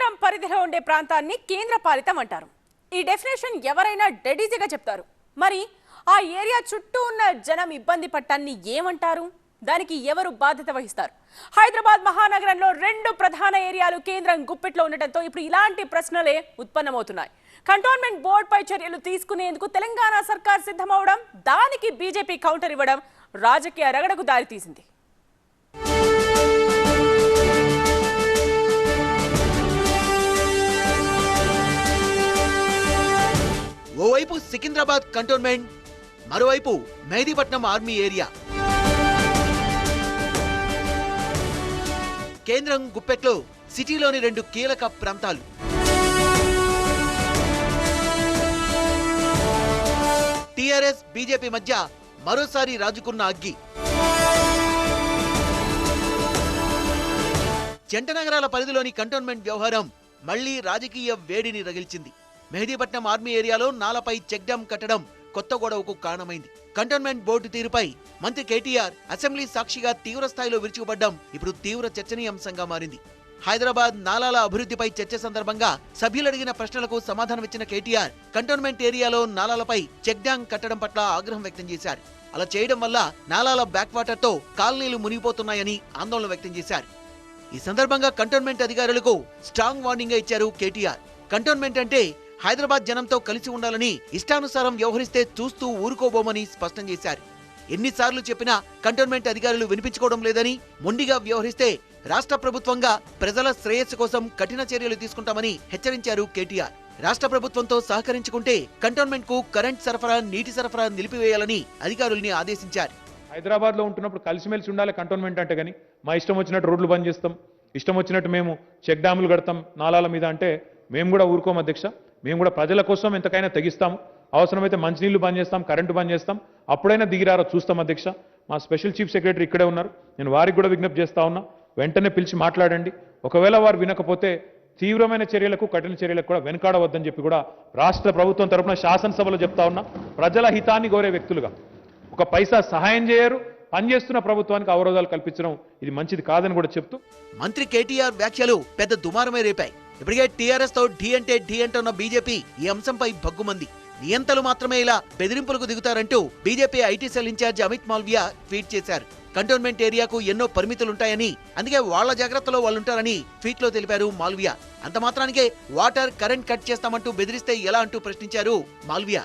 కేంద్రం పరిధిలో ఉండే ప్రాంతాన్ని కేంద్ర పాలితం అంటారు. ఈ డెఫినేషన్ ఎవరైనా డెడీజీగా చెప్తారు. మరి ఆ ఏరియా చుట్టూ ఉన్న జనం ఇబ్బంది పట్టాన్ని ఏమంటారు? దానికి ఎవరు బాధ్యత వహిస్తారు? హైదరాబాద్ మహానగరంలో 2 ప్రధాన ఏరియాలు కేంద్రం గుప్పెట్లో ఉండటంతో ఇప్పుడు ఇలాంటి ప్రశ్నలే ఉత్పన్నమవుతున్నాయి. కంటోన్మెంట్ బోర్డు పై చర్యలు తీసుకునేందుకు తెలంగాణ సర్కార్ సిద్ధమవడం, దానికి బీజేపీ కౌంటర్ ఇవ్వడం రాజకీయ రగడకు దారితీసింది. ఓవైపు సికింద్రాబాద్ కంటోన్మెంట్, మరోవైపు మెహదీపట్నం ఆర్మీ ఏరియా. కేంద్రం గుప్పెట్లో సిటీలోని 2 కీలక ప్రాంతాలు. టీఆర్ఎస్ బీజేపీ మధ్య మరోసారి రాజుకున్న అగ్గి. జంట నగరాల పరిధిలోని కంటోన్మెంట్ వ్యవహారం మళ్లీ రాజకీయ వేడిని రగిల్చింది. మెహదీపట్నం ఆర్మీ ఏరియాలో నాలపై చెక్ డ్యాం కట్టడం కొత్త గొడవకు కారణమైంది. కంటోన్మెంట్ బోర్డు తీరుపై మంత్రి కేటీఆర్ అసెంబ్లీ సాక్షిగా తీవ్ర స్థాయిలో విరుచుకుపడ్డం ఇప్పుడు తీవ్ర చర్చనీయాంశంగా మారింది. హైదరాబాద్ నాలాల అభివృద్ధిపై చర్చ సందర్భంగా సభ్యులు అడిగిన ప్రశ్నలకు సమాధానమిచ్చిన కేటీఆర్ కంటోన్మెంట్ ఏరియాలో నాలాలపై చెక్ డ్యాం కట్టడం పట్ల ఆగ్రహం వ్యక్తం చేశారు. అలా చేయడం వల్ల నాలాల బ్యాక్ వాటర్ తో కాలనీలు మునిగిపోతున్నాయని ఆందోళన వ్యక్తం చేశారు. ఈ సందర్భంగా కంటోన్మెంట్ అధికారులకు స్ట్రాంగ్ వార్నింగ్ ఇచ్చారు కేటీఆర్. కంటోన్మెంట్ అంటే హైదరాబాద్ జనంతో కలిసి ఉండాలని, ఇష్టానుసారం వ్యవహరిస్తే చూస్తూ ఊరుకోబోమని స్పష్టం చేశారు. ఎన్నిసార్లు చెప్పినా కంటోన్మెంట్ అధికారులు వినిపించుకోవడం లేదని, మొండిగా వ్యవహరిస్తే రాష్ట్ర ప్రభుత్వంగా ప్రజల శ్రేయస్సు కోసం కఠిన చర్యలు తీసుకుంటామని హెచ్చరించారు కేటీఆర్. రాష్ట్ర ప్రభుత్వంతో సహకరించుకుంటే కంటోన్మెంట్ కు కరెంట్ సరఫరా, నీటి సరఫరా నిలిపివేయాలని అధికారుల్ని ఆదేశించారు. హైదరాబాద్ లో ఉంటున్నప్పుడు కలిసిమెలిసి ఉండాలి కంటోన్మెంట్ అంటే, కానీ మా ఇష్టం వచ్చినట్టు రోడ్లు బంద్ చేస్తాం, ఇష్టం వచ్చినట్టు మేము చెక్ డ్యాములు కడతాం నాలాల మీద అంటే మేము కూడా ఊరుకోం అధ్యక్ష. మేము కూడా ప్రజల కోసం ఎంతకైనా తెగిస్తాము. అవసరమైతే మంచినీళ్లు బంద్ చేస్తాం, కరెంటు బంద్ చేస్తాం, అప్పుడైనా దిగిరారో చూస్తాం అధ్యక్ష. మా స్పెషల్ చీఫ్ సెక్రటరీ ఇక్కడే ఉన్నారు, నేను వారికి కూడా విజ్ఞప్తి చేస్తా ఉన్నా, వెంటనే పిలిచి మాట్లాడండి. ఒకవేళ వారు వినకపోతే తీవ్రమైన చర్యలకు, కఠిన చర్యలకు కూడా వెనుకాడవద్దని చెప్పి కూడా రాష్ట్ర ప్రభుత్వం తరఫున శాసనసభలో చెప్తా ఉన్నా. ప్రజల హితాన్ని కోరే వ్యక్తులుగా ఒక పైసా సహాయం చేయరు, పనిచేస్తున్న ప్రభుత్వానికి అవరోధాలు కల్పించడం ఇది మంచిది కాదని కూడా చెప్తూ మంత్రి కేటీఆర్ వ్యాఖ్యలు పెద్ద దుమారమే రేపాయి. ఇప్పటికే టీఆర్ఎస్ తో ఢీ అంటున్న బీజేపీ ఈ అంశంపై భగ్గుమంది. నియంతలు మాత్రమే ఇలా బెదిరింపులకు దిగుతారంటూ BJP IT cell incharge Amit Malviya tweet చేశారు. కంటోన్మెంట్ ఏరియాకు ఎన్నో పరిమితులుంటాయని, అందుకే వాళ్ల జాగ్రత్తలో వాళ్ళుంటారని ట్వీట్ లో తెలిపారు మాల్వియా. అంత మాత్రానికే వాటర్, కరెంట్ కట్ చేస్తామంటూ బెదిరిస్తే ఎలా అంటూ ప్రశ్నించారు మాల్వియా.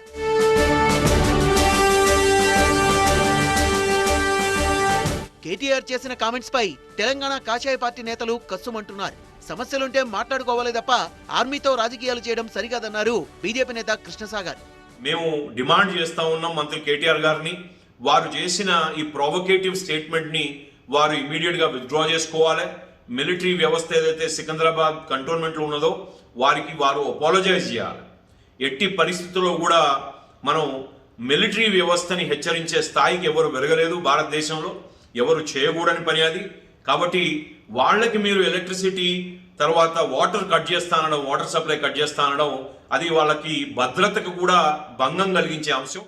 కేటీఆర్ చేసిన కామెంట్స్ పై తెలంగాణ కాషాయ పార్టీ నేతలు కస్సుమంటున్నారు. సమస్యలుంటే మాట్లాడుకోవాలి తప్ప ఆర్మీతో రాజకీయాలు చేయడం సరికాదన్నారు బీజేపీ నేత కృష్ణసాగర్. మేము డిమాండ్ చేస్తా ఉన్నాం మంత్రి కేటీఆర్ గారిని, వారు చేసిన ఈ ప్రొవోకేటివ్ స్టేట్మెంట్ ని వారు ఇమీడియట్ గా విత్డ్రా చేసుకోవాలి. మిలిటరీ వ్యవస్థ ఏదైతే సికింద్రాబాద్ కంటోన్మెంట్ లో ఉన్నదో వారికి వారు అపాలజైజ్ చేయాలి. ఎట్టి పరిస్థితుల్లో కూడా మనం మిలిటరీ వ్యవస్థని హెచ్చరించే స్థాయికి ఎవరు వెరగలేదు భారతదేశంలో, ఎవరు చేయకూడని పని అది. కాబట్టి వాళ్ళకి మీరు ఎలక్ట్రిసిటీ తర్వాత వాటర్ కట్ చేస్తా అనడం, వాటర్ సప్లై కట్ చేస్తా అనడం అది వాళ్ళకి భద్రతకు కూడా భంగం కలిగించే అంశం.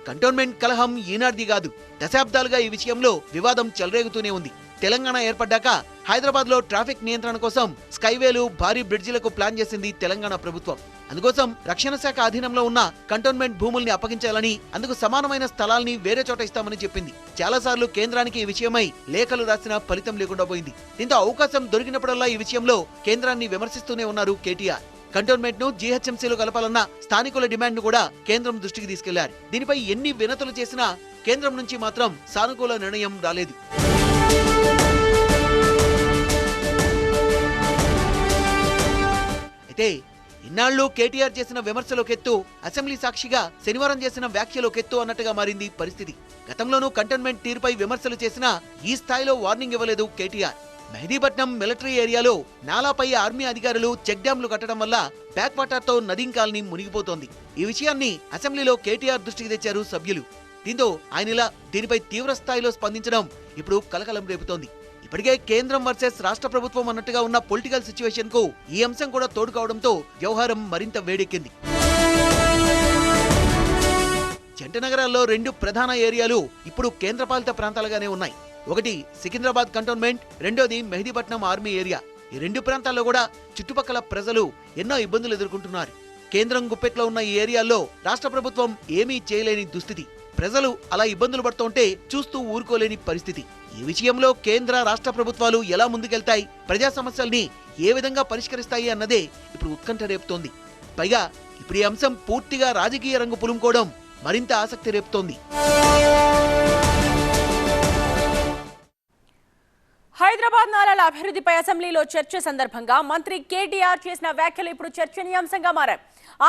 కంటోన్మెంట్ కలహం ఈనాటిది కాదు, దశాబ్దాలుగా ఈ విషయంలో వివాదం చెలరేగుతూనే ఉంది. తెలంగాణ ఏర్పడ్డాక హైదరాబాద్ లో ట్రాఫిక్ నియంత్రణ కోసం స్కైవేలు, భారీ బ్రిడ్జిలకు ప్లాన్ చేసింది తెలంగాణ ప్రభుత్వం. అందుకోసం రక్షణ శాఖ అధీనంలో ఉన్న కంటోన్మెంట్ భూముల్ని అప్పగించాలని, అందుకు సమానమైన స్థలాల్ని వేరే చోట ఇస్తామని చెప్పింది. చాలాసార్లు కేంద్రానికి ఈ విషయమై లేఖలు రాసినా ఫలితం లేకుండా పోయింది. దీంతో అవకాశం దొరికినప్పుడల్లా ఈ విషయంలో కేంద్రాన్ని విమర్శిస్తూనే ఉన్నారు కేటీఆర్. కంటోన్మెంట్ ను జీహెచ్ఎంసీలో కలపాలన్న స్థానికుల డిమాండ్ ను కూడా కేంద్రం దృష్టికి తీసుకెళ్లారు. దీనిపై ఎన్ని వినతులు చేసినా కేంద్రం నుంచి మాత్రం సానుకూల నిర్ణయం రాలేదు. అయితే ఇన్నాళ్లు కేటీఆర్ చేసిన విమర్శలోకెత్తు, అసెంబ్లీ సాక్షిగా శనివారం చేసిన వ్యాఖ్యలోకెత్తు అన్నట్టుగా మారింది పరిస్థితి. గతంలోనూ కంటోన్మెంట్ తీరుపై విమర్శలు చేసినా ఈ స్థాయిలో వార్నింగ్ ఇవ్వలేదు కేటీఆర్. మెహదీపట్నం మిలిటరీ ఏరియాలో నాలాపై ఆర్మీ అధికారులు చెక్ డ్యాంలు కట్టడం వల్ల బ్యాక్ వాటర్ తో నదీం కాలనీ మునిగిపోతోంది. ఈ విషయాన్ని అసెంబ్లీలో కేటీఆర్ దృష్టికి తెచ్చారు సభ్యులు. దీంతో ఆయన దీనిపై తీవ్ర స్థాయిలో స్పందించడం ఇప్పుడు కలకలం రేపుతోంది. ఇప్పటికే కేంద్రం వర్సెస్ రాష్ట్ర ప్రభుత్వం అన్నట్టుగా ఉన్న పొలిటికల్ సిచ్యువేషన్ కు ఈ అంశం కూడా తోడు కావడంతో వ్యవహారం మరింత వేడెక్కింది. జంట నగరాల్లో 2 ప్రధాన ఏరియాలు ఇప్పుడు కేంద్రపాలిత ప్రాంతాలుగానే ఉన్నాయి. ఒకటి సికింద్రాబాద్ కంటోన్మెంట్, రెండోది మెహదీపట్నం ఆర్మీ ఏరియా. ఈ రెండు ప్రాంతాల్లో కూడా చుట్టుపక్కల ప్రజలు ఎన్నో ఇబ్బందులు ఎదుర్కొంటున్నారు. కేంద్రం గుప్పెట్లో ఉన్న ఈ ఏరియాల్లో రాష్ట్ర ప్రభుత్వం ఏమీ చేయలేని దుస్థితి. ప్రజలు అలా ఇబ్బందులు పడుతుంటే చూస్తూ ఊరుకోలేని పరిస్థితి. ఈ విషయంలో కేంద్ర రాష్ట్ర ప్రభుత్వాలు ఎలా ముందుకెళ్తాయి, ప్రజా సమస్యల్ని ఏ విధంగా పరిష్కరిస్తాయి అన్నదే ఇప్పుడు ఉత్కంఠ రేపుతోంది. పైగా ఇప్పుడు ఈ అంశం పూర్తిగా రాజకీయ రంగు పులుముకోవడం మరింత ఆసక్తి రేపుతోంది. హైదరాబాద్ నాలాల అభివృద్ధిపై అసెంబ్లీలో చర్చ సందర్భంగా మంత్రి కేటీఆర్ చేసిన వ్యాఖ్యలు ఇప్పుడు చర్చనీయాంశంగా మారాయి.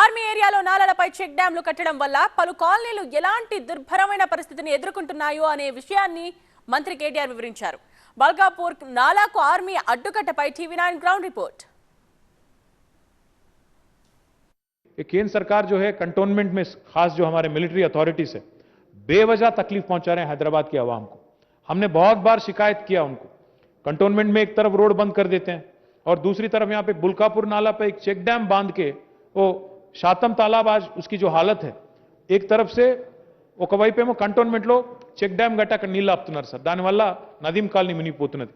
ఆర్మీ ఏరియాలో నాలాలపై చెక్ డ్యాంలు కట్టడం వల్ల పలు కాలనీలు ఎలాంటి దుర్భరమైన పరిస్థితిని ఎదుర్కొంటున్నాయో అనే విషయాన్ని మంత్రి కేటీఆర్ వివరించారు. Balkapur నాలాకు army అడ్డుకట్టపై TV9 ground report. केंद्र सरकार जो है कंटोनमेंट में खास जो हमारे मिलिट्री अथॉरिटीज है बेवजह तकलीफ पहुंचा रहे हैं हैदराबाद की आवाम को। हमने बहुत बार शिकायत किया उनको। कंटोनमेंट में एक तरफ रोड बंद कर देते हैं और दूसरी तरफ यहाँ पे बुल्कापुर नाला पे एक चेक डैम बांध के वो शातम तालाब आज उसकी जो हालत है, एक तरफ से ఒక వైపేమో కంటోన్మెంట్ లో చెక్ డ్యామ్ గట్ట అక్కడ నీళ్లు ఆపుతున్నారు సార్. దానివల్ల నదీం కాలనీ మునిగిపోతున్నది.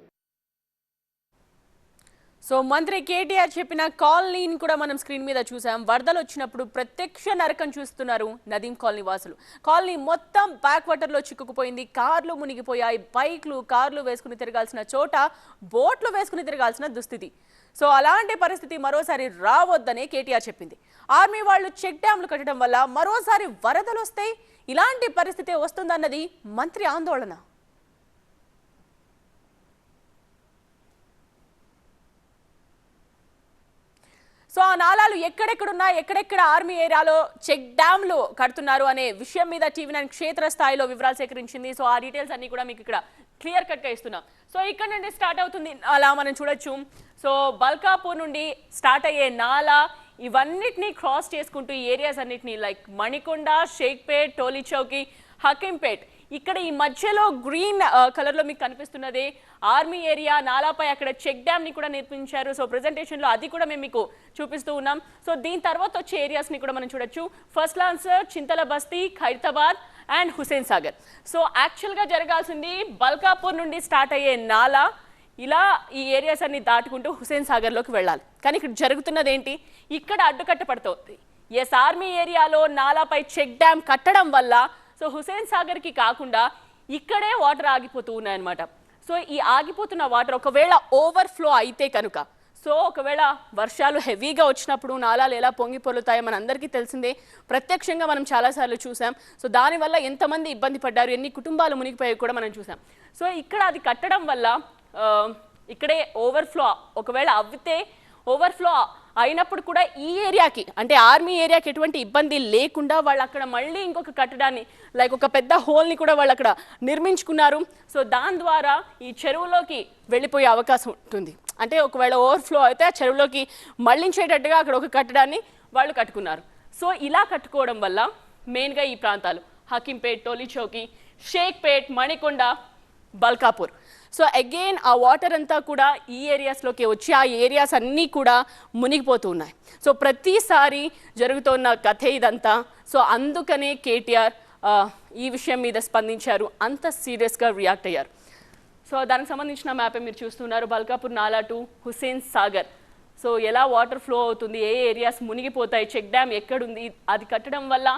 సో మంత్రి కేటీఆర్ చెప్పిన కాలనీని కూడా మనం స్క్రీన్ మీద చూసాం. వరదలు వచ్చినప్పుడు ప్రత్యక్ష నరకం చూస్తున్నారు నదీం కాలనీ వాసులు. కాలనీ మొత్తం బ్యాక్ వాటర్ లో చిక్కుకుపోయింది. కార్లు మునిగిపోయాయి. బైక్లు కార్లు వేసుకుని తిరగాల్సిన చోట బోట్లు వేసుకుని తిరగాల్సిన దుస్థితి. సో అలాంటి పరిస్థితి మరోసారి రావద్దనే కేటీఆర్ చెప్పింది. ఆర్మీ వాళ్ళు చెక్ డ్యాంలు కట్టడం వల్ల మరోసారి వరదలు వస్తాయి, ఇలాంటి పరిస్థితి వస్తుందన్నది మంత్రి ఆందోళన. సో ఆ నాలాలు ఎక్కడెక్కడున్నా, ఎక్కడెక్కడ ఆర్మీ ఏరియాలో చెక్ డ్యాంలు కడుతున్నారు అనే విషయం మీద టీవీ9 క్షేత్రస్థాయిలో వివరాలు సేకరించింది. సో ఆ డీటెయిల్స్ అన్ని కూడా మీకు ఇక్కడ క్లియర్ కట్గా ఇస్తున్నాం. సో ఇక్కడ నుండి స్టార్ట్ అవుతుంది అలా మనం చూడొచ్చు. సో బల్కాపూర్ నుండి స్టార్ట్ అయ్యే నాలా ఇవన్నిటినీ క్రాస్ చేసుకుంటూ ఈ ఏరియాస్ అన్నిటినీ లైక్ మణికొండ, షేక్పేట్, టోలీ చౌకీ, హకీంపేట్, ఇక్కడ ఈ మధ్యలో గ్రీన్ కలర్లో మీకు కనిపిస్తున్నది ఆర్మీ ఏరియా. నాలాపై అక్కడ చెక్ డ్యామ్ని కూడా నిర్మించారు. సో ప్రెజెంటేషన్లో అది కూడా మేము మీకు చూపిస్తూ ఉన్నాం. సో దీని తర్వాత వచ్చే ఏరియాస్ని కూడా మనం చూడొచ్చు. ఫస్ట్ లాన్సర్, చింతల బస్తీ, ఖైరతాబాద్ అండ్ హుసేన్ సాగర్. సో యాక్చువల్గా జరగాల్సింది బల్కాపూర్ నుండి స్టార్ట్ అయ్యే నాలా ఇలా ఈ ఏరియాస్ అన్ని దాటుకుంటూ హుసేన్ సాగర్లోకి వెళ్ళాలి. కానీ ఇక్కడ జరుగుతున్నది ఏంటి, ఇక్కడ అడ్డుకట్ట పడుతోంది. ఎస్, ఆర్మీ ఏరియాలో నాలాపై చెక్ డ్యామ్ కట్టడం వల్ల సో హుసేన్ సాగర్కి కాకుండా ఇక్కడే వాటర్ ఆగిపోతూ ఉన్నాయన్నమాట. సో ఈ ఆగిపోతున్న వాటర్ ఒకవేళ ఓవర్ఫ్లో అయితే కనుక, సో ఒకవేళ వర్షాలు హెవీగా వచ్చినప్పుడు నాలాలు ఎలా పొంగి పొర్లుతాయో మనందరికీ తెలిసిందే, ప్రత్యక్షంగా మనం చాలాసార్లు చూసాం. సో దానివల్ల ఎంతమంది ఇబ్బంది పడ్డారు, ఎన్ని కుటుంబాలు మునిగిపోయాయి కూడా మనం చూసాం. సో ఇక్కడ అది కట్టడం వల్ల ఇక్కడే ఓవర్ఫ్లో ఒకవేళ అవ్వితే ఓవర్ఫ్లో అయినప్పుడు కూడా ఈ ఏరియాకి అంటే ఆర్మీ ఏరియాకి ఎటువంటి ఇబ్బంది లేకుండా వాళ్ళు అక్కడ మళ్ళీ ఇంకొక కట్టడాన్ని లైక్ ఒక పెద్ద హోల్ని కూడా వాళ్ళు అక్కడ నిర్మించుకున్నారు. సో దాని ద్వారా ఈ చెరువులోకి వెళ్ళిపోయే అవకాశం ఉంటుంది. అంటే ఒకవేళ ఓవర్ఫ్లో అయితే ఆ చెరువులోకి మళ్లించేటట్టుగా అక్కడ ఒక కట్టడాన్ని వాళ్ళు కట్టుకున్నారు. సో ఇలా కట్టుకోవడం వల్ల మెయిన్గా ఈ ప్రాంతాలు హకీంపేట్, టోలీ చౌకీ, షేక్పేట్, మణికొండ, బల్కాపూర్. సో అగైన్ ఆ వాటర్ అంతా కూడా ఈ ఏరియాస్లోకి వచ్చి ఆ ఏరియాస్ అన్నీ కూడా మునిగిపోతూ ఉన్నాయి. సో ప్రతిసారి జరుగుతున్న కథే ఇదంతా. సో అందుకనే కేటీఆర్ ఈ విషయం మీద స్పందించారు, అంత సీరియస్గా రియాక్ట్ అయ్యారు. సో దానికి సంబంధించిన మ్యాపే మీరు చూస్తున్నారు. బల్కాపూర్ నాలా టు హుసేన్ సాగర్. సో ఎలా వాటర్ ఫ్లో అవుతుంది, ఏ ఏరియాస్ మునిగిపోతాయి, చెక్ డ్యామ్ ఎక్కడుంది, అది కట్టడం వల్ల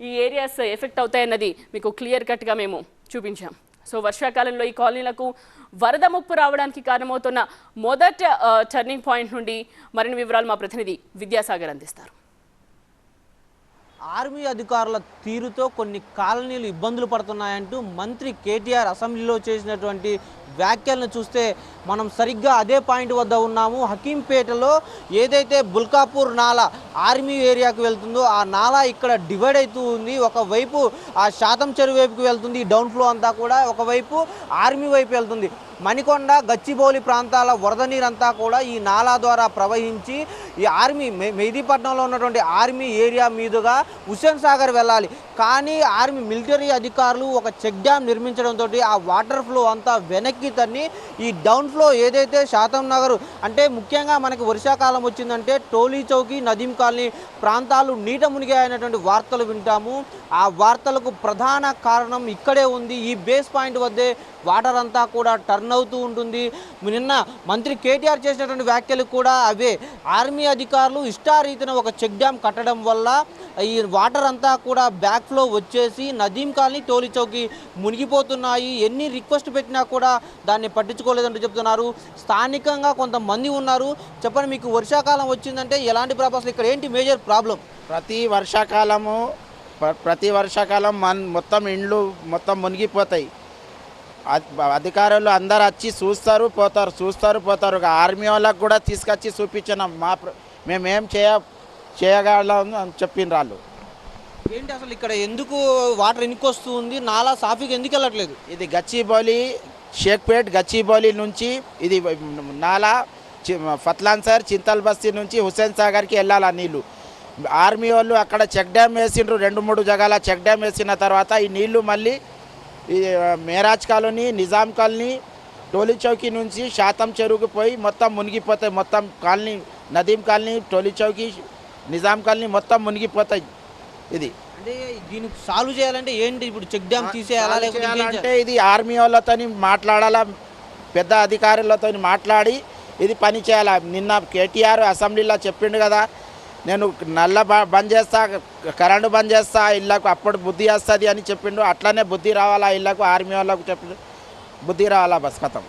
ఈ ఏరియాస్ ఎఫెక్ట్ అవుతాయి అన్నది మీకు క్లియర్ కట్గా మేము చూపించాం. సో వర్షాకాలంలో ఈ కాలనీలకు వరద ముప్పు రావడానికి కారణమవుతున్న మొదటి టర్నింగ్ పాయింట్ నుండి మరిన్ని వివరాలు మా ప్రతినిధి విద్యాసాగర్ అందిస్తారు. ఆర్మీ అధికారుల తీరుతో కొన్ని కాలనీలు ఇబ్బందులు పడుతున్నాయంటూ మంత్రి కేటీఆర్ అసెంబ్లీలో చేసినటువంటి వ్యాఖ్యలను చూస్తే మనం సరిగ్గా అదే పాయింట్ వద్ద ఉన్నాము. హకీంపేటలో ఏదైతే బుల్కాపూర్ నాలా ఆర్మీ ఏరియాకు వెళ్తుందో ఆ నాలా ఇక్కడ డివైడ్ అవుతూ ఉంది. ఒకవైపు ఆ శాతం చెరువు వైపుకి వెళ్తుంది, డౌన్ ఫ్లో అంతా కూడా ఒకవైపు ఆర్మీ వైపు వెళ్తుంది. మణికొండ, గచ్చిబౌలి ప్రాంతాల వరద నీరంతా కూడా ఈ నాలా ద్వారా ప్రవహించి ఈ ఆర్మీ మెహదీపట్నంలో ఉన్నటువంటి ఆర్మీ ఏరియా మీదుగా హుస్సేన్ సాగర్ వెళ్ళాలి. కానీ ఆర్మీ మిలిటరీ అధికారులు ఒక చెక్ డ్యామ్ నిర్మించడంతో ఆ వాటర్ ఫ్లో అంతా వెనక్కి తన్ని ఈ డౌన్ ఫ్లో ఏదైతే శాతం నగర్ అంటే ముఖ్యంగా మనకి వర్షాకాలం వచ్చిందంటే టోలీ చౌకీ, నదీం కాలనీ ప్రాంతాలు నీట మునిగాయనేటువంటి వార్తలు వింటాము. ఆ వార్తలకు ప్రధాన కారణం ఇక్కడే ఉంది. ఈ బేస్ పాయింట్ వద్దే వాటర్ అంతా కూడా టర్న్ రన్ అవుతూ ఉంటుంది. నిన్న మంత్రి కేటీఆర్ చేసినటువంటి వ్యాఖ్యలు కూడా అవే. ఆర్మీ అధికారులు ఇష్టారీతిన ఒక చెక్ డ్యామ్ కట్టడం వల్ల ఈ వాటర్ అంతా కూడా బ్యాక్ ఫ్లో వచ్చేసి నదీం కాలనీ, టోలీ చౌకి మునిగిపోతున్నాయి. ఎన్ని రిక్వెస్ట్ పెట్టినా కూడా దాన్ని పట్టించుకోలేదంటూ చెప్తున్నారు. స్థానికంగా కొంతమంది ఉన్నారు. చెప్పండి, మీకు వర్షాకాలం వచ్చిందంటే ఎలాంటి ప్రాబ్లమ్స్, ఇక్కడ ఏంటి మేజర్ ప్రాబ్లం? ప్రతి వర్షాకాలం మొత్తం ఇండ్లు మొత్తం మునిగిపోతాయి. అధికారులు అందరు వచ్చి చూస్తారు పోతారు. ఆర్మీ వాళ్ళకు కూడా తీసుకొచ్చి చూపించినాం. మేమేం చేయగలం అని చెప్పిండ్రు వాళ్ళు. ఏంటి అసలు ఇక్కడ ఎందుకు వాటర్ ఎన్నికి వస్తుంది, నాలా సాఫీగా ఎందుకు వెళ్ళట్లేదు? ఇది గచ్చిబౌలి, షేక్పేట్ గచ్చిబౌలి నుంచి ఇది నాలా ఫత్లాన్ సార్, చింతల్ బస్తీ నుంచి హుస్సేన్ సాగర్కి వెళ్ళాలి ఆ నీళ్ళు. ఆర్మీ వాళ్ళు అక్కడ చెక్ డ్యామ్ వేసిండ్రు, 2-3 జగాల చెక్ డ్యామ్ వేసిన తర్వాత ఈ నీళ్లు మళ్ళీ ఈ మేరాజ్ కాలనీ, నిజాం కాలనీ, టోలీ చౌకీ నుంచి శాతం చెరువుకు పోయి మొత్తం మునిగిపోతాయి. మొత్తం కాలనీ, నదీం కాలనీ, టోలీ చౌకీ, నిజాం కాలనీ మొత్తం మునిగిపోతాయి. ఇది అంటే దీనికి సాల్వ్ చేయాలంటే ఏంటి? ఇప్పుడు చెక్ డ్యామ్ తీసేయాలా లేకపోతే ఇది ఆర్మీ వాళ్ళతో మాట్లాడాలా, పెద్ద అధికారులతో మాట్లాడి ఇది పని చేయాలా. నిన్న కేటీఆర్ అసెంబ్లీలో చెప్పిండు కదా, నేను నల్ల బంద్ చేస్తా, కరెంటు బంద్ చేస్తా, ఇళ్ళకు అప్పుడు బుద్ధి వస్తుంది అని చెప్పిండు. అట్లనే బుద్ధి రావాలా ఇళ్ళకు, ఆర్మీ వాళ్ళకు చెప్పిండు బుద్ధి రావాలా, బస్ కథం.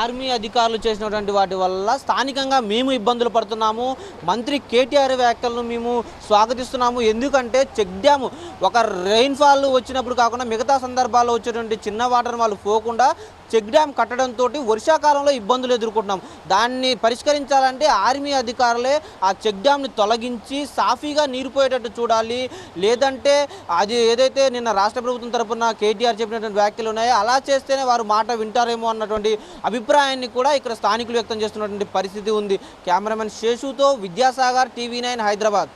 ఆర్మీ అధికారులు చేసినటువంటి వాటి వల్ల స్థానికంగా మేము ఇబ్బందులు పడుతున్నాము. మంత్రి కేటీఆర్ వ్యాఖ్యలను మేము స్వాగతిస్తున్నాము. ఎందుకంటే చెక్ డ్యాము ఒక రెయిన్ఫాల్ వచ్చినప్పుడు కాకుండా మిగతా సందర్భాల్లో వచ్చేటువంటి చిన్న వాటర్ వాళ్ళు పోకుండా చెక్ డ్యామ్ కట్టడంతో వర్షాకాలంలో ఇబ్బందులు ఎదుర్కొంటున్నాం. దాన్ని పరిష్కరించాలంటే ఆర్మీ అధికారులే ఆ చెక్ డ్యామ్ని తొలగించి సాఫీగా నీరు పోయేటట్టు చూడాలి. లేదంటే అది ఏదైతే నిన్న రాష్ట్ర ప్రభుత్వం తరఫున కేటీఆర్ చెప్పినటువంటి వ్యాఖ్యలు ఉన్నాయో అలా చేస్తేనే వారు మాట వింటారేమో అన్నటువంటి అభిప్రాయాన్ని కూడా ఇక్కడ స్థానికులు వ్యక్తం చేస్తున్నటువంటి పరిస్థితి ఉంది. కెమెరామెన్ శేషుతో విద్యాసాగర్, TV9 హైదరాబాద్.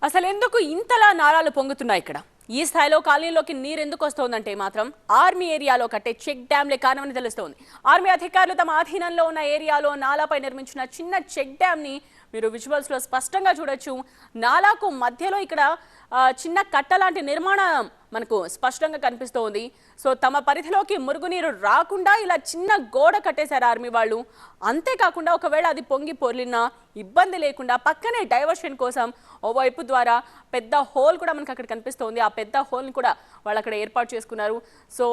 అసలు ఎందుకు ఇంతలా నాలాలు పొంగుతున్నాయి ఇక్కడ? ఈ స్థాయిలో కాలనీలోకి నీరు ఎందుకు వస్తోందంటే మాత్రం ఆర్మీ ఏరియాలో కట్టే చెక్ డ్యామ్లే కారణమని తెలుస్తోంది. ఆర్మీ అధికారులు తమ ఆధీనంలో ఉన్న ఏరియాలో నాలాపై నిర్మించిన చిన్న చెక్ డ్యామ్ని మీరు విజువల్స్లో స్పష్టంగా చూడొచ్చు. నాలాకు మధ్యలో ఇక్కడ చిన్న కట్ట లాంటి నిర్మాణం మనకు స్పష్టంగా కనిపిస్తోంది. సో తమ పరిధిలోకి మురుగునీరు రాకుండా ఇలా చిన్న గోడ కట్టేశారు ఆర్మీ వాళ్ళు. అంతేకాకుండా ఒకవేళ అది పొంగి పొర్లినా ఇబ్బంది లేకుండా పక్కనే డైవర్షన్ కోసం ఓవైపు ద్వారా పెద్ద హోల్ కూడా మనకు అక్కడ కనిపిస్తోంది. ఆ పెద్ద హోల్ని కూడా వాళ్ళు అక్కడ ఏర్పాటు చేసుకున్నారు. సో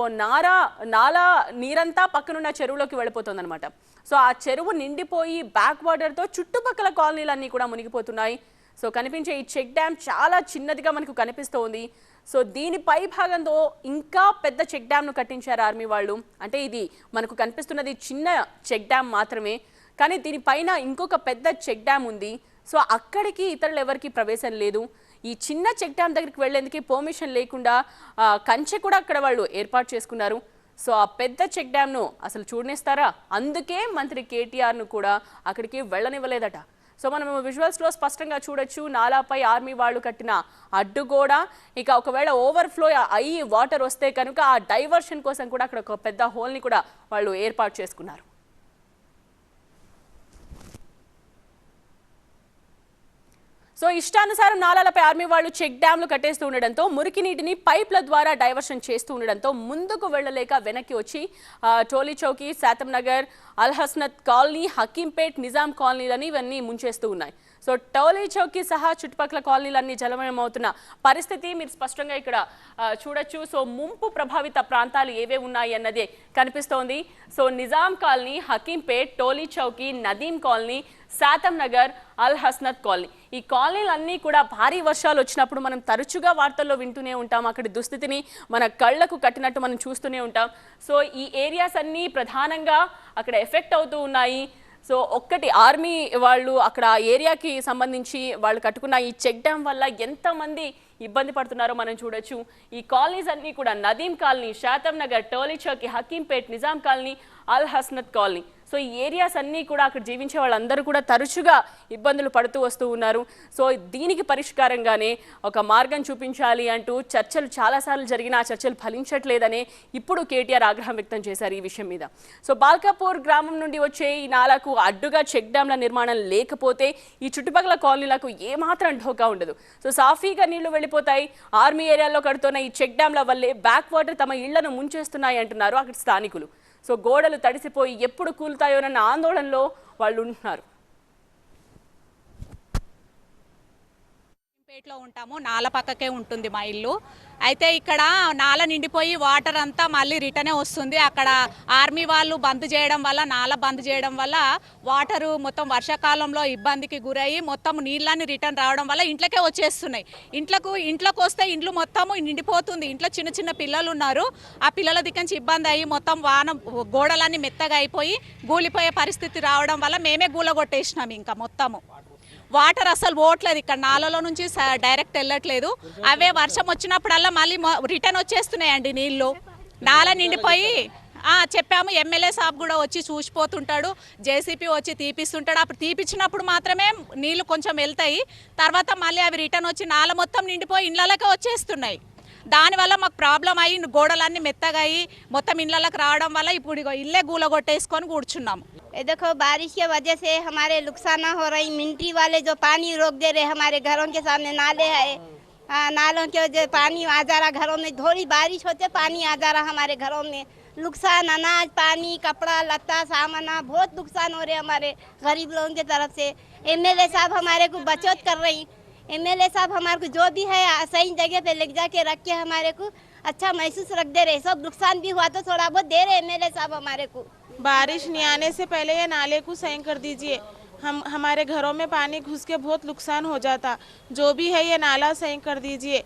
నాలా నీరంతా పక్కనున్న చెరువులోకి వెళ్ళిపోతుంది అనమాట. సో ఆ చెరువు నిండిపోయి బ్యాక్ వాటర్తో చుట్టుపక్కల కాలనీలన్నీ కూడా మునిగిపోతున్నాయి. సో కనిపించే ఈ చెక్ డ్యామ్ చాలా చిన్నదిగా మనకు కనిపిస్తోంది. సో దీని పై భాగంతో ఇంకా పెద్ద చెక్ డ్యామ్ను కట్టించారు ఆర్మీ వాళ్ళు. అంటే ఇది మనకు కనిపిస్తున్నది చిన్న చెక్ డ్యామ్ మాత్రమే, కానీ దీనిపైన ఇంకొక పెద్ద చెక్ డ్యామ్ ఉంది. సో అక్కడికి ఇతరులు ఎవరికి ప్రవేశం లేదు. ఈ చిన్న చెక్ డ్యామ్ దగ్గరికి వెళ్లేందుకు పర్మిషన్ లేకుండా కంచె కూడా అక్కడ వాళ్ళు ఏర్పాటు చేసుకున్నారు. సో ఆ పెద్ద చెక్ డ్యామ్ను అసలు చూడనిస్తారా? అందుకే మంత్రి కేటీఆర్ను కూడా అక్కడికి వెళ్ళనివ్వలేదట. సో మనం విజువల్స్లో స్పష్టంగా చూడొచ్చు నాలాపై ఆర్మీ వాళ్ళు కట్టిన అడ్డుగోడ. ఇక ఒకవేళ ఓవర్ఫ్లో అయ్యి వాటర్ వస్తే కనుక ఆ డైవర్షన్ కోసం కూడా అక్కడ ఒక పెద్ద హోల్ని కూడా వాళ్ళు ఏర్పాటు చేసుకున్నారు. సో ఇష్టానుసారం నాలాలపై ఆర్మీ వాళ్ళు చెక్ డ్యామ్లు కట్టేస్తూ ఉండడంతో మురికి నీటిని పైప్ల ద్వారా డైవర్షన్ చేస్తూ ఉండడంతో ముందుకు వెళ్ళలేక వెనక్కి వచ్చి టోలీ చౌకీ, శాతం నగర్, అల్ హస్నత్ కాలనీ, హకీంపేట్, నిజాం కాలనీలని ఇవన్నీ ముంచేస్తూ ఉన్నాయి. సో టోలీ చౌకీ సహా చుట్టుపక్కల కాలనీలన్నీ జలమయమవుతున్న పరిస్థితి మీరు స్పష్టంగా ఇక్కడ చూడొచ్చు. సో ముంపు ప్రభావిత ప్రాంతాలు ఏవే ఉన్నాయి అన్నదే కనిపిస్తోంది. సో నిజాం కాలనీ, హకీంపేట్, టోలీ చౌకీ, నదీం కాలనీ, శాతం నగర్, అల్ హస్నత్ కాలనీ, ఈ కాలనీలన్నీ కూడా భారీ వర్షాలు వచ్చినప్పుడు మనం తరచుగా వార్తల్లో వింటూనే ఉంటాం. అక్కడి దుస్థితిని మన కళ్లకు కట్టినట్టు మనం చూస్తూనే ఉంటాం. సో ఈ ఏరియాస్ అన్నీ ప్రధానంగా అక్కడ ఎఫెక్ట్ అవుతూ ఉన్నాయి. సో ఒక్కటి ఆర్మీ వాళ్ళు అక్కడ ఏరియాకి సంబంధించి వాళ్ళు కట్టుకున్న ఈ చెక్ డ్యామ్ వల్ల ఎంతమంది ఇబ్బంది పడుతున్నారో మనం చూడొచ్చు. ఈ కాలనీస్ అన్నీ కూడా నదీం కాలనీ, శాతం నగర్, టోలీ చౌకీ, హకీంపేట్, నిజాం కాలనీ, అల్ హస్నత్ కాలనీ. సో ఈ ఏరియాస్ అన్నీ కూడా అక్కడ జీవించే వాళ్ళందరూ కూడా తరచుగా ఇబ్బందులు పడుతూ వస్తూ ఉన్నారు. సో దీనికి పరిష్కారంగానే ఒక మార్గం చూపించాలి అంటూ చర్చలు చాలాసార్లు జరిగిన ఆ చర్చలు ఫలించట్లేదనే ఇప్పుడు కేటీఆర్ ఆగ్రహం వ్యక్తం చేశారు ఈ విషయం మీద. సో బాల్కాపూర్ గ్రామం నుండి వచ్చే ఈ నాలకు అడ్డుగా చెక్ డ్యామ్ల నిర్మాణం లేకపోతే ఈ చుట్టుపక్కల కాలనీలకు ఏమాత్రం ఢోకా ఉండదు. సో సాఫీగా నీళ్లు వెళ్ళిపోతాయి. ఆర్మీ ఏరియాలో కడుతున్న ఈ చెక్ డ్యామ్ల వల్లే బ్యాక్ వాటర్ తమ ఇళ్లను ముంచేస్తున్నాయి అంటున్నారు అక్కడ స్థానికులు. సో గోడలు తడిసిపోయి ఎప్పుడు కూలుతాయోనన్న ఆందోళనలో వాళ్ళు ఉంటున్నారు. పేటలో ఉంటాము, నాల పక్కకే ఉంటుంది మా ఇల్లు. అయితే ఇక్కడ నాల నిండిపోయి వాటర్ అంతా మళ్ళీ రిటర్నే వస్తుంది. అక్కడ ఆర్మీ వాళ్ళు బంద్ చేయడం వల్ల, నాల బంద్ చేయడం వల్ల వాటరు మొత్తం వర్షాకాలంలో ఇబ్బందికి గురయ్యి మొత్తం నీళ్ళని రిటర్న్ రావడం వల్ల ఇంట్లోకే వచ్చేస్తున్నాయి. ఇంట్లోకి వస్తే ఇండ్లు మొత్తము నిండిపోతుంది. ఇంట్లో చిన్న చిన్న పిల్లలు ఉన్నారు. ఆ పిల్లల దిక్కించి ఇబ్బంది అయ్యి మొత్తం గోడలన్నీ మెత్తగా అయిపోయి గూలిపోయే పరిస్థితి రావడం వల్ల మేమే గూలగొట్టేసినాం. ఇంకా మొత్తము వాటర్ అసలు పోవట్లేదు, ఇక్కడ నాలలో నుంచి డైరెక్ట్ వెళ్ళట్లేదు. అవే వర్షం వచ్చినప్పుడల్లా మళ్ళీ రిటర్న్ వచ్చేస్తున్నాయండి నీళ్ళు. నాల నిండిపోయి చెప్పాము, ఎమ్మెల్యే సాబ్ కూడా వచ్చి చూసిపోతుంటాడు, జేసీపీ వచ్చి తీపిస్తుంటాడు. అప్పుడు తీపిచ్చినప్పుడు మాత్రమే నీళ్ళు కొంచెం వెళ్తాయి. తర్వాత మళ్ళీ అవి రిటర్న్ వచ్చి నాల మొత్తం నిండిపోయి ఇళ్ళకే వచ్చేస్తున్నాయి. దానివల్ల మాకు ప్రాబ్లం అయ్యి గోడలన్నీ మెత్తగా అయ్యి మొత్తం ఇళ్ళకి రావడం వల్ల ఇప్పుడు ఇల్లే గూలగొట్టేసుకొని కూర్చున్నాము. देखो बारिश के वजह से हमारे नुकसान हो रही। मिलिट्री वाले जो पानी रोक दे रहे, हमारे घरों के सामने नाले है, नालों के वजह पानी आ जा रहा घरों में। थोड़ी बारिश होते पानी आ जा रहा हमारे घरों में। नुकसान अनाज पानी कपड़ा लत्ता सामाना बहुत नुकसान हो रहे हमारे गरीब लोगों की तरफ से। एमएलए साहब हमारे को बचत कर रही। एमएलए साहब हमारे को जो भी है सही जगह पे ले जाके रख के हमारे को अच्छा महसूस रख दे रहे। सब नुकसान भी हुआ तो थोड़ा बहुत दे रहे एमएलए साहब हमारे को। बारिश नहीं आने से पहले ये नाले को सही कर दीजिए। हमारे घरों में पानी घुस के बहुत नुकसान हो जाता। जो भी है ये नाला सही कर दीजिए।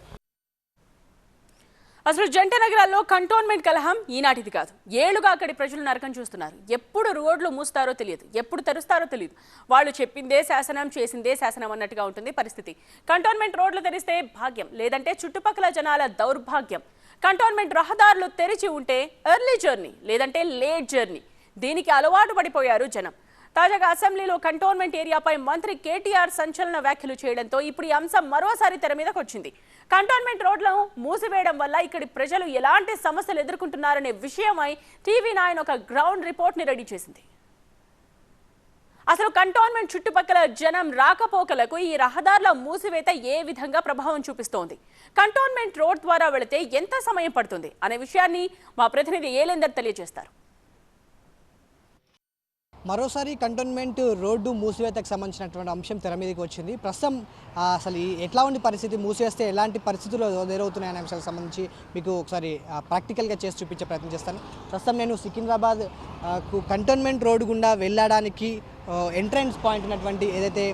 అసలు జంట నగరాల్లో కంటోన్మెంట్ కలహం ఈనాటిది కాదు. ఏళ్లుగా అక్కడి ప్రజలు నరకం చూస్తున్నారు. ఎప్పుడు రోడ్లు మూస్తారో తెలియదు, ఎప్పుడు తెరుస్తారో తెలియదు. వాళ్ళు చెప్పిందే శాసనం, చేసిందే శాసనం అన్నట్టుగా ఉంటుంది పరిస్థితి. కంటోన్మెంట్ రోడ్లు తెరిస్తే భాగ్యం, లేదంటే చుట్టుపక్కల జనాల దౌర్భాగ్యం. కంటోన్మెంట్ రహదారులు తెరిచి ఉంటే ఎర్లీ జర్నీ, లేదంటే లేట్ జర్నీ. దీనికి అలవాటు పడిపోయారు జనం. తాజాగా అసెంబ్లీలో కంటోన్మెంట్ ఏరియాపై మంత్రి కేటీఆర్ సంచలన వ్యాఖ్యలు చేయడంతో ఇప్పుడు ఈ అంశం మరోసారి తెర మీదకు వచ్చింది. కంటోన్మెంట్ రోడ్లను మూసివేయడం వల్ల ఇక్కడి ప్రజలు ఎలాంటి సమస్యలు ఎదుర్కొంటున్నారనే విషయమై TV9 ఒక గ్రౌండ్ రిపోర్ట్ని రెడీ చేసింది. అసలు కంటోన్మెంట్ చుట్టుపక్కల జనం రాకపోకలకు ఈ రహదారుల మూసివేత ఏ విధంగా ప్రభావం చూపిస్తోంది, కంటోన్మెంట్ రోడ్ ద్వారా వెళితే ఎంత సమయం పడుతుంది అనే విషయాన్ని మా ప్రతినిధి ఏలేందర్ తెలియజేస్తారు. మరోసారి కంటోన్మెంట్ రోడ్డు మూసివేతకు సంబంధించినటువంటి అంశం తెర మీదకి వచ్చింది. ప్రస్తుతం అసలు ఎట్లా ఉంది పరిస్థితి, మూసివేస్తే ఎలాంటి పరిస్థితులు ఎదురవుతున్నాయనే అంశాలకు సంబంధించి మీకు ఒకసారి ప్రాక్టికల్గా చేసి చూపించే ప్రయత్నం చేస్తాను. ప్రస్తుతం నేను సికింద్రాబాద్ కంటోన్మెంట్ రోడ్డు గుండా వెళ్ళడానికి ఎంట్రన్స్ పాయింట్ ఉన్నటువంటి ఏదైతే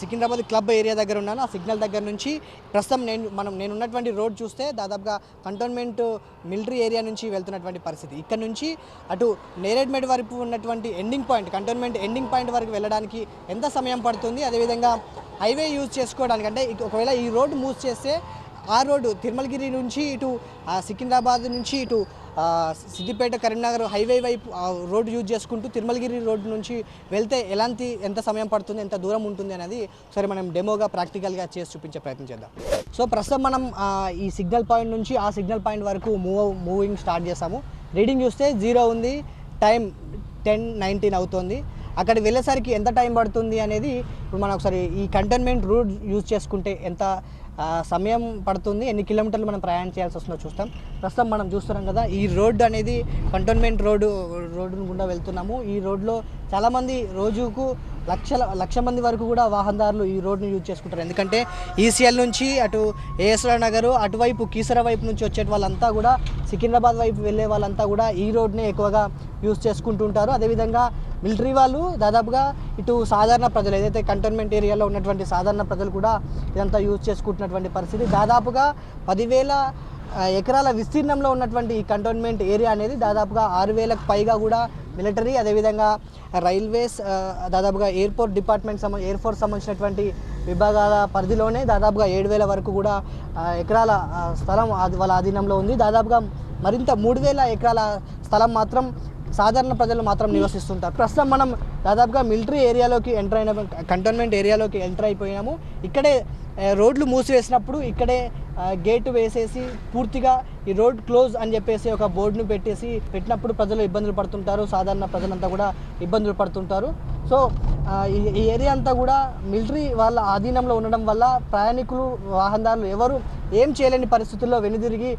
సికింద్రాబాద్ క్లబ్ ఏరియా దగ్గర ఉన్నాను, ఆ సిగ్నల్ దగ్గర నుంచి ప్రస్తుతం నేను ఉన్నటువంటి రోడ్ చూస్తే దాదాపుగా కంటోన్మెంట్ మిలిటరీ ఏరియా నుంచి వెళ్తున్నటువంటి పరిస్థితి. ఇక్కడ నుంచి అటు నేరేడ్మెడ్ వరకు ఉన్నటువంటి ending point, cantonment ending point వరకు వెళ్ళడానికి ఎంత సమయం పడుతుంది, అదేవిధంగా హైవే యూజ్ చేసుకోవడానికి అంటే ఒకవేళ ఈ రోడ్డు మూవ్ చేస్తే ఆ రోడ్డు తిరుమలగిరి నుంచి ఇటు సికింద్రాబాద్ నుంచి ఇటు సిద్దిపేట కరీంనగర్ హైవే వైపు రోడ్డు యూజ్ చేసుకుంటూ తిరుమలగిరి రోడ్డు నుంచి వెళ్తే ఎంత సమయం పడుతుంది, ఎంత దూరం ఉంటుంది అనేది సరే మనం డెమోగా ప్రాక్టికల్గా చేసి చూపించే ప్రయత్నం చేద్దాం. సో ప్రస్తుతం మనం ఈ సిగ్నల్ పాయింట్ నుంచి ఆ సిగ్నల్ పాయింట్ వరకు మూవింగ్ స్టార్ట్ చేసాము. రీడింగ్ చూస్తే 0 ఉంది, టైం 10:19 అవుతుంది. అక్కడికి వెళ్ళేసరికి ఎంత టైం పడుతుంది అనేది ఇప్పుడు మనం ఒకసారి ఈ కంటోన్మెంట్ రోడ్ యూజ్ చేసుకుంటే ఎంత సమయం పడుతుంది, ఎన్ని కిలోమీటర్లు మనం ప్రయాణం చేయాల్సి వస్తుందో చూస్తాం. ప్రస్తుతం మనం చూస్తున్నాం కదా, ఈ రోడ్డు అనేది కంటోన్మెంట్ రోడ్డు గుండా వెళ్తున్నాము. ఈ రోడ్లో చాలామంది రోజుకు లక్ష మంది వరకు కూడా వాహనదారులు ఈ రోడ్ని యూజ్ చేసుకుంటారు. ఎందుకంటే ఈసీఎల్ నుంచి అటు ఏఎస్ఆర్ నగర్ అటువైపు కీసర వైపు నుంచి వచ్చే వాళ్ళంతా కూడా సికింద్రాబాద్ వైపు వెళ్ళే వాళ్ళంతా కూడా ఈ రోడ్ని ఎక్కువగా యూజ్ చేసుకుంటూ ఉంటారు. అదేవిధంగా మిలిటరీ వాళ్ళు దాదాపుగా ఇటు సాధారణ ప్రజలు ఏదైతే కంటోన్మెంట్ ఏరియాలో ఉన్నటువంటి సాధారణ ప్రజలు కూడా ఇదంతా యూజ్ చేసుకుంటున్నటువంటి పరిస్థితి. దాదాపుగా 10,000 ఎకరాల విస్తీర్ణంలో ఉన్నటువంటి ఈ కంటోన్మెంట్ ఏరియా అనేది దాదాపుగా 6,000కు పైగా కూడా మిలిటరీ, అదేవిధంగా రైల్వేస్, దాదాపుగా ఎయిర్పోర్ట్ డిపార్ట్మెంట్ ఎయిర్ ఫోర్స్ సంబంధించినటువంటి విభాగాల పరిధిలోనే దాదాపుగా 7,000 వరకు కూడా ఎకరాల స్థలం వాళ్ళ ఆధీనంలో ఉంది. దాదాపుగా మరింత 3,000 ఎకరాల స్థలం మాత్రం సాధారణ ప్రజలు మాత్రం నివసిస్తుంటారు. ప్రస్తుతం మనం దాదాపుగా మిలిటరీ ఏరియాలోకి కంటోన్మెంట్ ఏరియాలోకి ఎంటర్ అయిపోయినాము. ఇక్కడే రోడ్లు మూసివేసినప్పుడు ఇక్కడే గేటు వేసేసి పూర్తిగా ఈ రోడ్ క్లోజ్ అని చెప్పేసి ఒక బోర్డును పెట్టినప్పుడు ప్రజలు ఇబ్బందులు పడుతుంటారు, సాధారణ ప్రజలంతా కూడా ఇబ్బందులు పడుతుంటారు. సో ఈ ఏరియా అంతా కూడా మిలిటరీ వాళ్ళ ఆధీనంలో ఉండడం వల్ల ప్రయాణికులు వాహనదారులు ఎవరు ఏం చేయలేని పరిస్థితుల్లో వెనుదిరిగి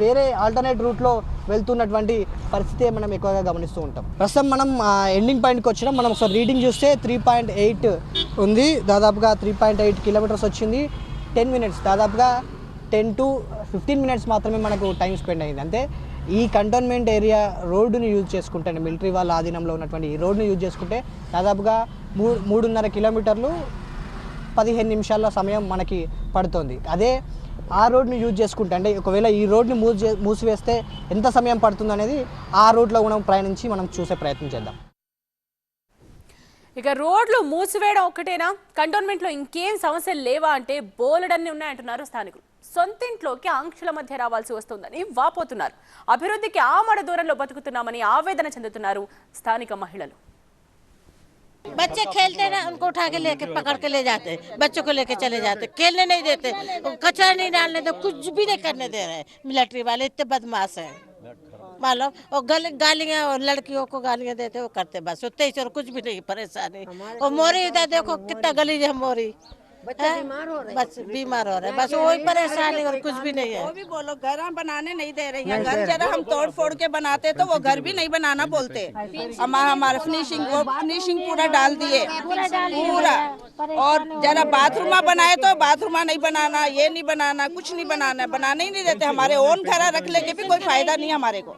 వేరే ఆల్టర్నేట్ రూట్లో వెళ్తున్నటువంటి పరిస్థితి మనం ఎక్కువగా గమనిస్తూ ఉంటాం. ప్రస్తుతం మనం ఎండింగ్ పాయింట్కి వచ్చినాం. మనం ఒకసారి రీడింగ్ చూస్తే 3.8 ఉంది, దాదాపుగా 3.8 కిలోమీటర్స్ వచ్చింది. 10 మినిట్స్, దాదాపుగా 10 to 15 మినిట్స్ మాత్రమే మనకు టైం స్పెండ్ అయింది. అంటే ఈ కంటోన్మెంట్ ఏరియా రోడ్డుని యూజ్ చేసుకుంటే, మిలిటరీ వాళ్ళ ఆధీనంలో ఉన్నటువంటి ఈ రోడ్డుని యూజ్ చేసుకుంటే దాదాపుగా 3.5 కిలోమీటర్లు 15 నిమిషాల సమయం మనకి పడుతుంది. అదే ఆ రోడ్ని యూజ్ చేసుకుంటే, అంటే ఒకవేళ ఈ రోడ్ని మూసివేస్తే ఎంత సమయం పడుతుంది అనేది ఆ రోడ్లో మనం ప్రయాణించి మనం చూసే ప్రయత్నం చేద్దాం. ఇక రోడ్లు మూసివేయడం ఒక్కటేనా, కంటోన్మెంట్లో ఇంకేం సమస్యలు లేవా అంటే బోలెడన్ని ఉన్నాయంటున్నారు స్థానికులు. సొంతింట్లోకి ఆంక్షల మధ్య రావాల్సి వస్తుందని వాపోతున్నారు. అభివృద్ధికి ఆమడ దూరంలో బతుకుతున్నామని ఆవేదన చెందుతున్నారు స్థానిక మహిళలు. बच्चे खेलते ना, उनको उठा के लेके पकड़ के ले जाते, बच्चों को लेके चले जाते, खेलने नहीं देते, कचरा नहीं डालने दे, कुछ भी नहीं करने दे रहे हैं। मिलिट्री वाले इतने बदमाश हैं मालूम, और गालियाँ लड़कियों को गालियाँ देते वो करते, बस उतने ही, और कुछ भी नहीं परेशानी। और मोरी इधर देखो कितना गली है मोरी, बस बीमार हो रहे हैं, बस वही परेशानी और कुछ भी नहीं है। वो भी बोलो घर बनाने नहीं दे रही है, घर जरा हम तोड़ फोड़ के बनाते तो वो घर भी नहीं बनाना बोलते। हमारा फिनिशिंग पूरा डाल दिए पूरा, और जरा बाथरूम बनाए तो बाथरूम नहीं बनाना, ये नहीं बनाना, कुछ नहीं बनाना, बनाने ही नहीं देते। हमारे ओन घर रख लेके भी कोई फायदा नहीं हमारे को।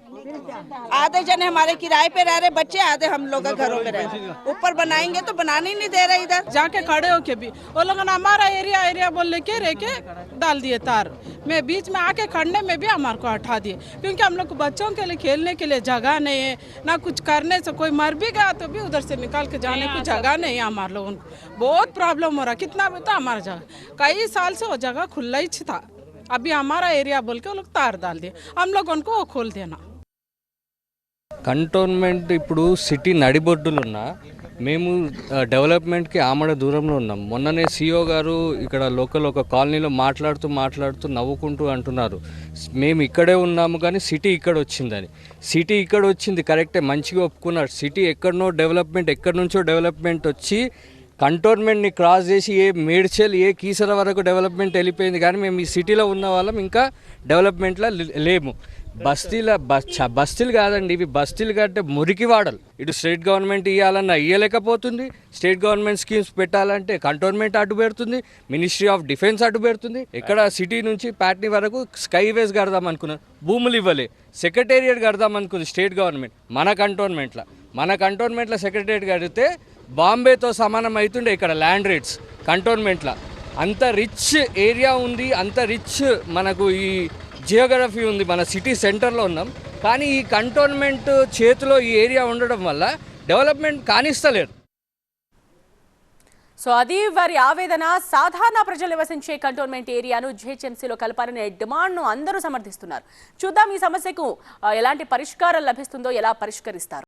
आधे जने हमारे किराए पे रह रहे बच्चे, आधे हम लोग घरों में रह रहे, ऊपर बनाएंगे तो बनाने ही नहीं दे रहे। इधर जाके खड़े होके भी वो लोग हमारा एरिया बोल के रह के डाल दिए तार में, बीच में आके खड़ने में भी हमारे को हटा दिए, क्योंकि हम लोग को बच्चों के लिए खेलने के लिए जगह नहीं है, ना कुछ करने से, कोई मर भी गया तो भी उधर से निकाल के जाने की जगह नहीं है हमारे लोगों को। बहुत प्रॉब्लम हो रहा, कितना भी तो हमारा जगह कई साल से वो जगह खुला ही था, अभी हमारा एरिया बोल के वो लोग तार डाल दिए, हम लोग उनको खोल देना। కంటోన్మెంట్ ఇప్పుడు సిటీ నడిబొడ్డులున్నా మేము డెవలప్మెంట్కి ఆమడ దూరంలో ఉన్నాం. మొన్ననే సిఓ గారు ఇక్కడ లోకల్ ఒక కాలనీలో మాట్లాడుతూ నవ్వుకుంటూ అంటున్నారు, మేము ఇక్కడే ఉన్నాము కానీ సిటీ ఇక్కడ వచ్చిందని. సిటీ ఇక్కడ వచ్చింది కరెక్టే, మంచిగా ఒప్పుకున్నారు. సిటీ ఎక్కడనో డెవలప్మెంట్, ఎక్కడి నుంచో డెవలప్మెంట్ వచ్చి కంటోన్మెంట్ని క్రాస్ చేసి ఏ మేడ్చల్ ఏ కీసర వరకు డెవలప్మెంట్ వెళ్ళిపోయింది, కానీ మేము ఈ సిటీలో ఉన్న వాళ్ళం ఇంకా డెవలప్మెంట్లో లేము. బస్తీలు కాదండి ఇవి, బస్తీలు కంటే మురికి వాడలు. ఇటు స్టేట్ గవర్నమెంట్ ఇవ్వాలన్నా ఇవ్వలేకపోతుంది, స్టేట్ గవర్నమెంట్ స్కీమ్స్ పెట్టాలంటే కంటోన్మెంట్ అడ్డు పెడుతుంది, మినిస్ట్రీ ఆఫ్ డిఫెన్స్ అడ్డు పెడుతుంది. ఇక్కడ సిటీ నుంచి ప్యాట్నీ వరకు స్కైవేస్ కడదాం అనుకున్నారు, భూములు ఇవ్వలే. సెక్రటేరియట్ కడదాం అనుకుంది స్టేట్ గవర్నమెంట్ మన కంటోన్మెంట్లో సెక్రటేరియట్ కడితే బాంబేతో సమానం అవుతుండే ఇక్కడ ల్యాండ్ రేట్స్. కంటోన్మెంట్లో అంత రిచ్ ఏరియా ఉంది, అంత రిచ్ మనకు ఈ జియోగ్రఫీ ఉంది, మన సిటీ సెంటర్లో ఉన్నాం. కానీ ఈ కంటోన్మెంట్ చేతిలో ఈ ఏరియా ఉండడం వల్ల డెవలప్మెంట్ కానిస్తలేరు. సో అది వారి ఆవేదన. సాధారణ ప్రజలు నివసించే కంటోన్మెంట్ ఏరియాను జిహెచ్ఎంసీలో కలపాలనే డిమాండ్ను అందరూ సమర్థిస్తున్నారు. చూద్దాం ఈ సమస్యకు ఎలాంటి పరిష్కారం లభిస్తుందో, ఎలా పరిష్కరిస్తారు.